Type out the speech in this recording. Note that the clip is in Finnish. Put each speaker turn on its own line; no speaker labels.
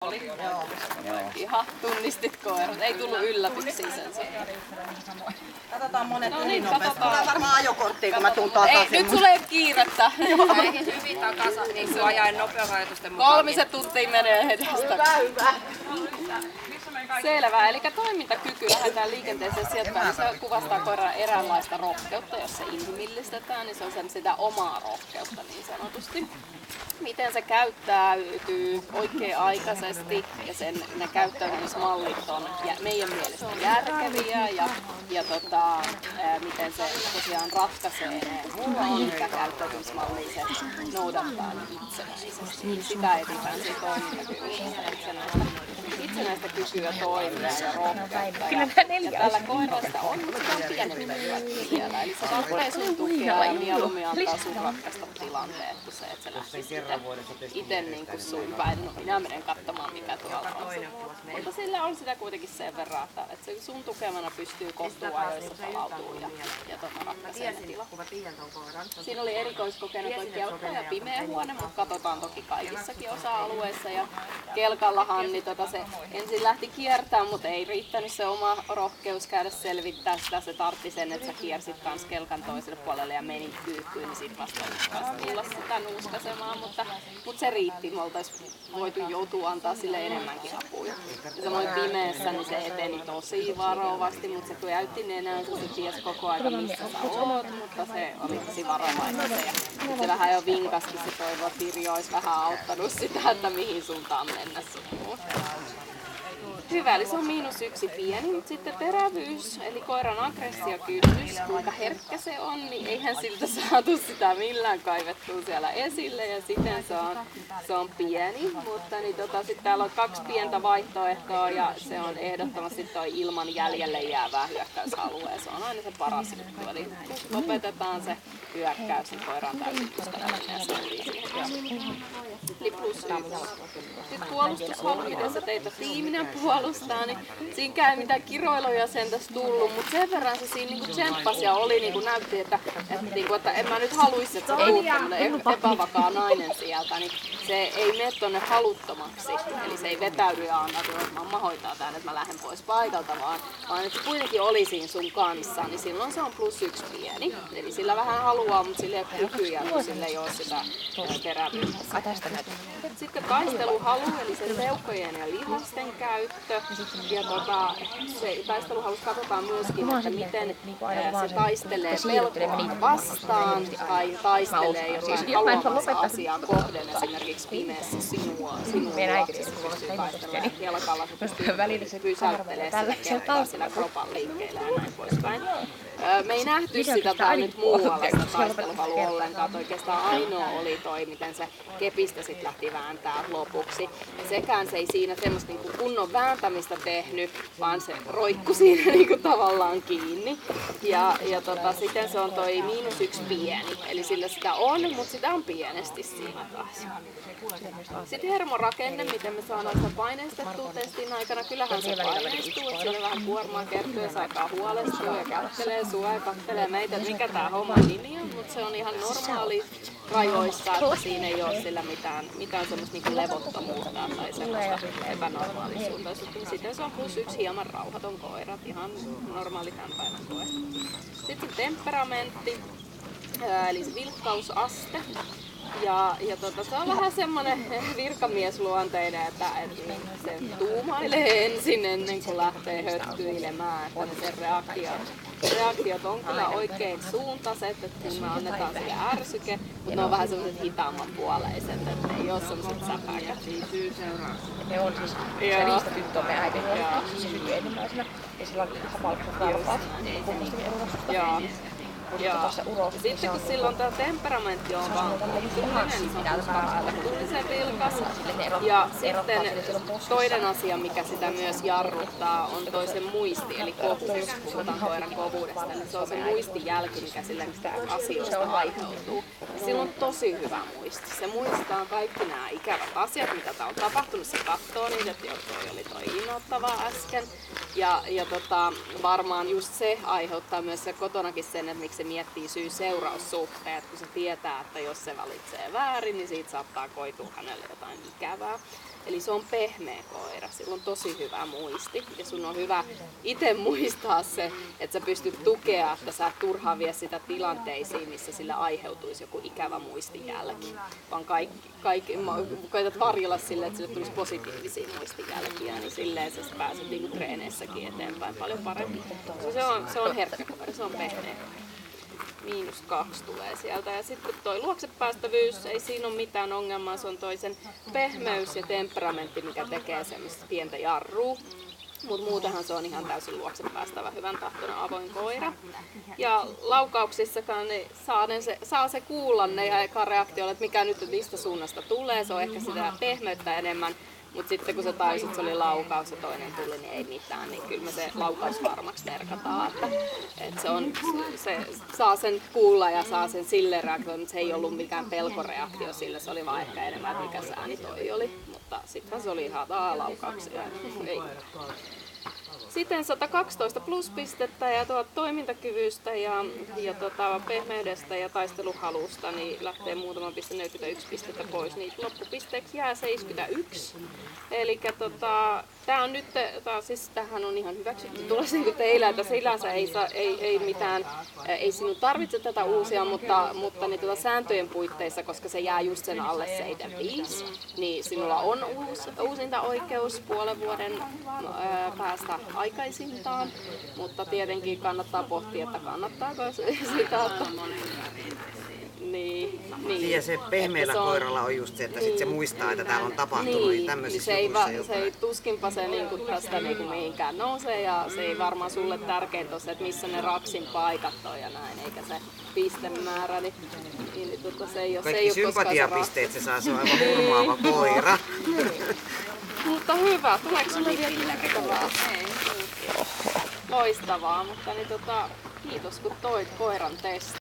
Oli. Joo. Ihan tunnistit koirat. Ei tullut yllätyksiä sen sijaan.
Katsotaan monet
ylinopeasti.
Tulee varmaan ajokorttiin, kun mä tuun takaisin.
Ei, nyt sulle ei kiirettä.
Näihin hyvin takaisin, niin sun ajaen nopeusrajoitusten mukaan.
3 tuntia menee edestä.
Hyvä.
Selvä. Eli toimintakyky lähdetään liikenteeseen sieltä päin. Se kuvastaa koiran eräänlaista rohkeutta. Jos se inhimillistetään, niin se on sitä omaa rohkeutta niin sanotusti. Miten se käyttäytyy oikea-aikaisesti ja ne käyttäytymismallit on meidän mielestä järkeviä ja miten se tosiaan ratkaisee ne mitkä käyttäytymismallia se noudattaa itsenäisesti. Sitä etsitään siinä toimintakyvyllä. Itsenäistä kykyä toimia ja rohkeutta. Ja tällä koirasta on pienempiä vielä. Eli se tarvitsee sun tukea ja mieluummin antaa sun ratkaista tilanteet, kun se, että se lähtisi itse niin kuin sun päin. No minä menen katsomaan mikä tuolla on. Mutta sillä on sitä kuitenkin sen verran, että se sun tukemana pystyy kohtuuajoissa palautumaan ja ratkaisee ne tilat. Siinä oli erikoiskokeena toi kelkka ja pimeä huone, mutta katsotaan toki kaikissakin osa-alueissa. Ja kelkallahan niin se ensin lähti kiertämään, mutta ei riittänyt se oma rohkeus käydä selvittää sitä. Se tartti sen, että sä kiersit kans kelkan toiselle puolelle ja menit kyykkyyn, niin sit vasta tulla sitä nuuskasemaan. Mutta se riitti, me oltais voitu joutua antaa sille enemmänkin apuja. Ja samoin pimeässä niin se eteni tosi varovasti, mutta se käytti nenänsä, se tiesi koko ajan missä sä oot, mutta se oli tosi varovainen. Ja se vähän jo vinkaskin, se toivoi, että Pirjo olisi vähän auttanut sitä, että mihin suuntaan mennä sun. Hyvä, eli se on -1 pieni, mutta sitten terävyys, eli koiran aggressiokynnys, kuinka herkkä se on, niin eihän siltä saatu sitä millään kaivettua siellä esille ja siten se on pieni, mutta niin sitten täällä on 2 pientä vaihtoehtoa ja se on ehdottomasti toi ilman jäljelle jäävää hyökkäysalueen, se on aina se paras juttu, eli lopetetaan se hyökkäys, niin koiran täytyy pystyä Eli +1. Sitten puolustushalu, miten sä teitä tiiminä puolustaa, niin siinä käy mitään kiroiluja sen tässä tullut, mutta sen verran se siinä niinku tsemppasi ja oli niinku näytti, että en mä nyt haluisi, että sä tuut tämmönen epävakaa nainen sieltä, niin se ei mene tonne haluttomaksi, eli se ei vetäydy ja anna, että mamma hoitaa tän, että mä lähden pois paikalta, vaan että se kuitenkin oli siinä sun kanssa, niin silloin se on +1 pieni, eli sillä vähän haluaa, mutta sillä ei ole kykyjä, kun sillä ei ole sitä terävyyttä. Sitten taisteluhalu, eli se seukkojen ja lihasten käyttö. Ja se taisteluhalussa katsotaan myöskin, että miten se taistelee pelkoa vastaan tai taistelee jotain haluamassa asiaa kohden, esimerkiksi pimeässä sinua luokse, se pystyy taistelemaan kelkalla, se pystyy pysäyttelemään sitä kelkkaa sillä kropan liikkeellä ja näin poispäin. Me ei nähty sitä tää nyt muualla sitä taisteluhalua ollenkaan. Oikeastaan ainoa oli toi, miten se kepistä sit lähti vääntää lopuksi. Ja sekään se ei siinä semmoista niinku kunnon vääntämistä tehnyt, vaan se roikkui siinä niinku tavallaan kiinni. Ja siten se on toi -1 pieni. Eli sillä sitä on, mutta sitä on pienesti siinä taas. Sitten hermorakenne, miten me saadaan sitä paineistettua testin aikana. Kyllähän se paineistuu, että siinä vähän kuormaa kertyy ja se alkaa huolestua ja kättelee sua ja kattelee meitä, että mikä tää homman nimi on, mutta se on ihan normaali rajoissa, että siinä ei ole sillä mitään semmoista niinku levottomuutta tai semmoista epänormaalisuutta. Sitten se on +1 hieman rauhaton koira, ihan normaali tämän päivän koe. Sitten se temperamentti, eli se vilkkausaste. Ja se on vähän semmoinen virkamiesluonteinen, että se tuumailee ensin ennen kuin lähtee höttyilemään, että se reaktiot on kyllä oikein suuntaiset, että kun me annetaan sille ärsyke, mutta ne on vähän semmoiset hitaamman puoleiset, että ne ei ole semmoiset säpäkät.
Ne on siis, se riistatyttö on meidän äiti, se syntyi ensimmäisenä ja sillä on hamalliset varpaat,
Joo. Sitten kun silloin tämä temperamentti on vaan tullisen vilkas. Ja sitten toinen asia, mikä sitä myös jarruttaa, on toisen muisti, eli kovuus. Puhutaan koiran kovuudesta, niin se on se muistijälki, mikä sille asioista aiheutuu. Ja sillä on tosi hyvä muisti. Se muistaa kaikki nämä ikävät asiat, mitä tää on tapahtunut. Se katsoo niitä, että toi oli innoittava äsken. Ja varmaan just se aiheuttaa myös se kotonakin sen, että miksi se miettii syy-seuraussuhteet, kun se tietää, että jos se valitsee väärin, niin siitä saattaa koitua hänelle jotain ikävää. Eli se on pehmeä koira, sillä on tosi hyvä muisti ja sun on hyvä itse muistaa se, että sä pystyt tukea, että sä et turhaan vie sitä tilanteisiin, missä sillä aiheutuisi joku ikävä muistijälki. Vaan koetat varjella sille, että sille tulisi positiivisia muistijälkiä, niin silleen sä pääset niinku treeneissäkin eteenpäin paljon paremmin. Se on herkkä koira, se on pehmeä. -2 tulee sieltä. Ja sitten toi luoksepäästävyys, ei siinä ole mitään ongelmaa, se on toisen pehmeys ja temperamentti, mikä tekee semmoista pientä jarrua. Mutta muutenhan se on ihan täysin luoksepäästävä, hyvän tahtoinen avoin koira. Ja laukauksissakaan niin saa se kuulla ne ja eka reaktioilla, että mikä nyt mistä suunnasta tulee. Se on ehkä sitä pehmeyttä enemmän. Mutta sitten kun se taisi, että se oli laukaus ja toinen tuli, niin ei mitään, niin kyllä me se laukaus varmaksi merkataan. Että se saa sen kuulla ja saa sen sille reaktioon, mutta se ei ollut mikään pelkoreaktio sillä, se oli vaan ehkä enemmän, että mikä se ääni toi oli. Mutta sitten se oli ihan laukauksia. Ei. Sitten 112 pluspistettä ja toimintakyvystä ja pehmeydestä ja taisteluhalusta niin lähtee muutama piste, 41 pistettä pois, niin loppupisteeksi jää 71. Eli tää on nyt, siis tämähän on ihan hyväksytty tulos niin kuin teillä, että sinänsä ei sinun tarvitse tätä uusia, mutta niin sääntöjen puitteissa, koska se jää just sen alle 75, niin sinulla on uusintaoikeus puolen vuoden päästä aikaisintaan, mutta tietenkin kannattaa pohtia, että kannattaako sitä. Niin.
Ja se pehmeällä koiralla on just se, että sit se muistaa, että täällä on tapahtunut tämmöisissä jutuissa
se ei tuskinpa se niinku tästä niinku mihinkään nousee ja se ei varmaan sulle tärkeintä ole se, että missä ne rapsin paikat on ja näin, eikä se pistemäärä. Se ei ole,
kaikki sympatiapisteet se saa, se on aivan hurmaava koira.
Mutta hyvä, tuleeko sinulle vielä kysyttävää? Loistavaa, mutta kiitos kun toit koiran testi.